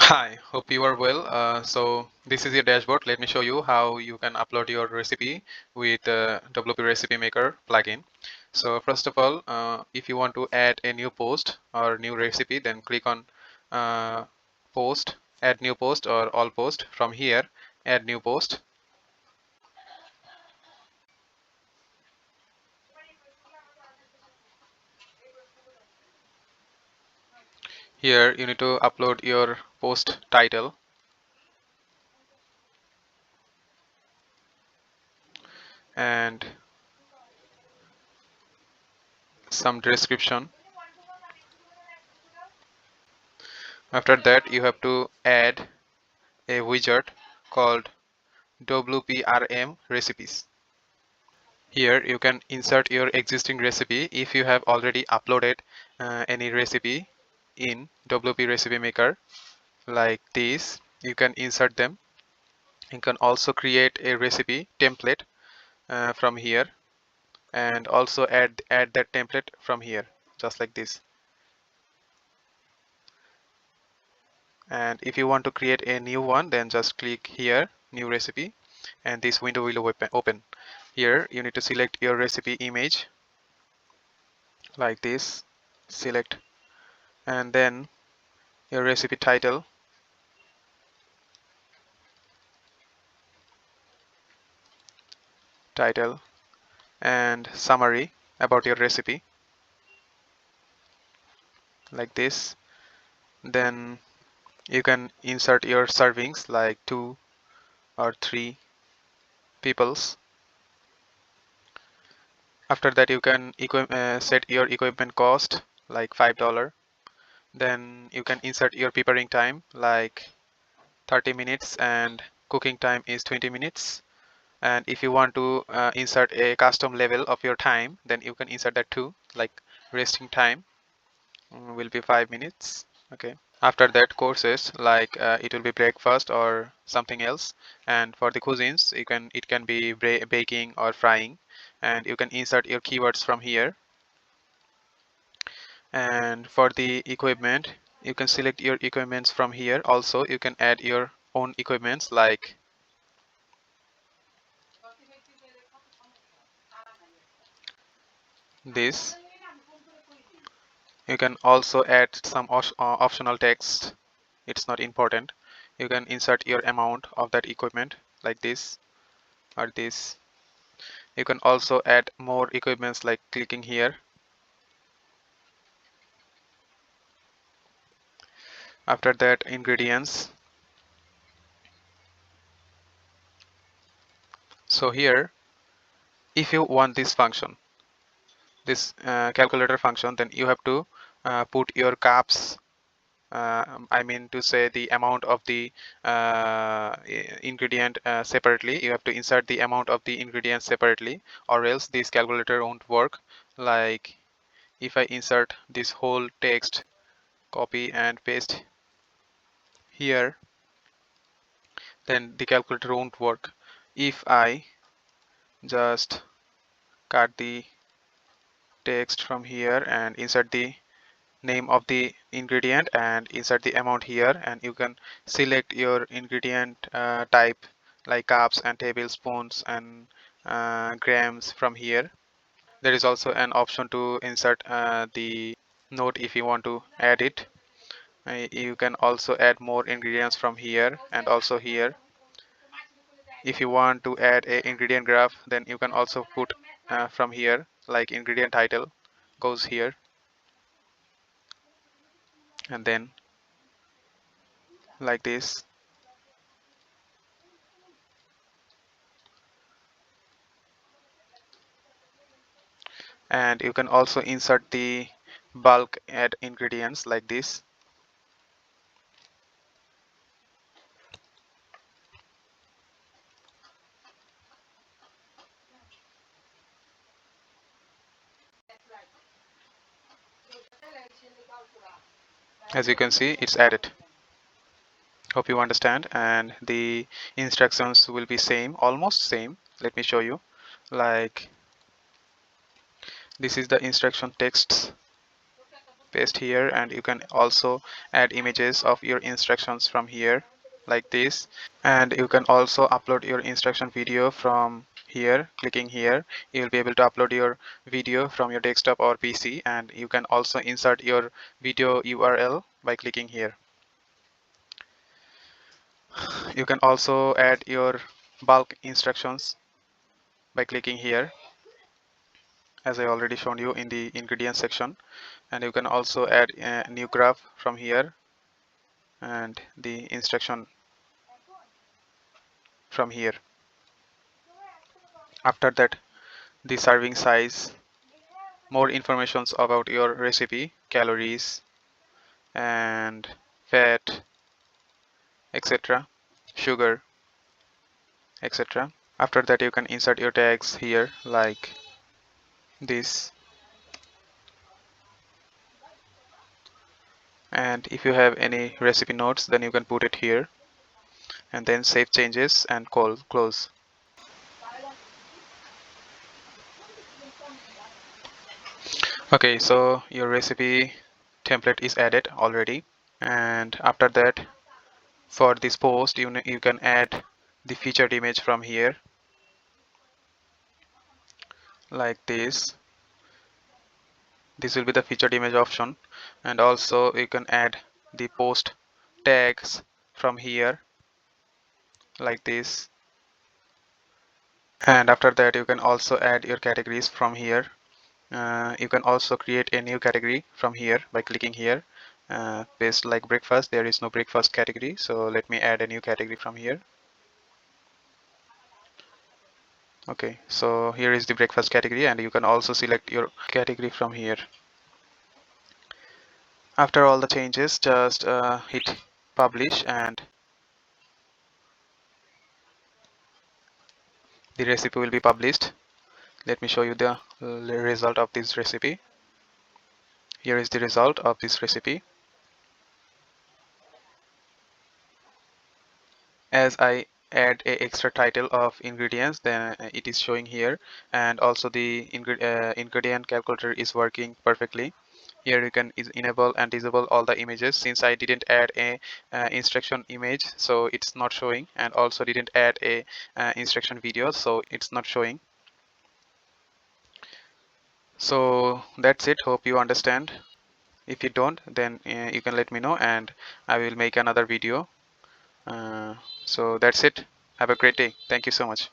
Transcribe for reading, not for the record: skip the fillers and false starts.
Hi, hope you are well. So this is your dashboard. Let me show you how you can upload your recipe with WP Recipe Maker plugin. So first of all, if you want to add a new post or new recipe, then click on uh, post, add new post or all post. From here, add new post. Here you need to upload your post title and some description. After that, you have to add a widget called WPRM recipes. Here you can insert your existing recipe if you have already uploaded any recipe in WP Recipe Maker like this. You can insert them. You can also create a recipe template from here and also add that template from here just like this. And if you want to create a new one, then just click here, new recipe, and this window will open. Here you need to select your recipe image like this, select, and then your recipe title and summary about your recipe like this. Then you can insert your servings like 2 or 3 peoples. After that you can set your equipment cost like $5. Then you can insert your preparing time like 30 minutes and cooking time is 20 minutes. And if you want to insert a custom level of your time, then you can insert that too, like resting time will be 5 minutes. Okay. After that, courses like it will be breakfast or something else. And for the cuisines, it can be baking or frying, and you can insert your keywords from here. And for the equipment, you can select your equipments from here. Also, you can add your own equipments like this. You can also add some optional text. It's not important. You can insert your amount of that equipment like this or this. You can also add more equipments like clicking here. After that, ingredients. So here, if you want this function, this calculator function, then you have to put your cups, I mean to say the amount of the ingredient separately. You have to insert the amount of the ingredient separately, or else this calculator won't work. Like if I insert this whole text, copy and paste here, then the calculator won't work. If I just cut the text from here and insert the name of the ingredient and insert the amount here, and you can select your ingredient type like cups and tablespoons and grams from here. There is also an option to insert the note if you want to add it. You can also add more ingredients from here and also here. If you want to add a ingredient graph, then you can also put from here, like ingredient title goes here, and then like this. And you can also insert the bulk add ingredients like this. As you can see, it's added. Hope you understand. And the instructions will be same, almost same. Let me show you. Like this is the instruction texts paste here, and you can also add images of your instructions from here like this. And you can also upload your instruction video from here. Clicking here, you will be able to upload your video from your desktop or PC, and you can also insert your video URL by clicking here. You can also add your bulk instructions by clicking here, as I already shown you in the ingredient section. And you can also add a new graph from here and the instruction from here. After that, the serving size, more informations about your recipe, calories and fat, etc., sugar, etc. After that, you can insert your tags here like this. And if you have any recipe notes, then you can put it here and then save changes and close. Okay, so your recipe template is added already. And after that, for this post, you can add the featured image from here like this. This will be the featured image option. And also you can add the post tags from here like this. And after that, you can also add your categories from here. You can also create a new category from here by clicking here. Paste like breakfast. There is no breakfast category, so let me add a new category from here. Okay, so here is the breakfast category, and you can also select your category from here. After all the changes, just hit publish, and the recipe will be published. Let me show you the result of this recipe. Here is the result of this recipe. As I add a extra title of ingredients, then it is showing here, and also the ingredient calculator is working perfectly. Here you can enable and disable all the images. Since I didn't add a instruction image, so it's not showing, and also didn't add a instruction video, so it's not showing. So that's it. Hope you understand. If you don't, then you can let me know and I will make another video. So that's it. Have a great day. Thank you so much.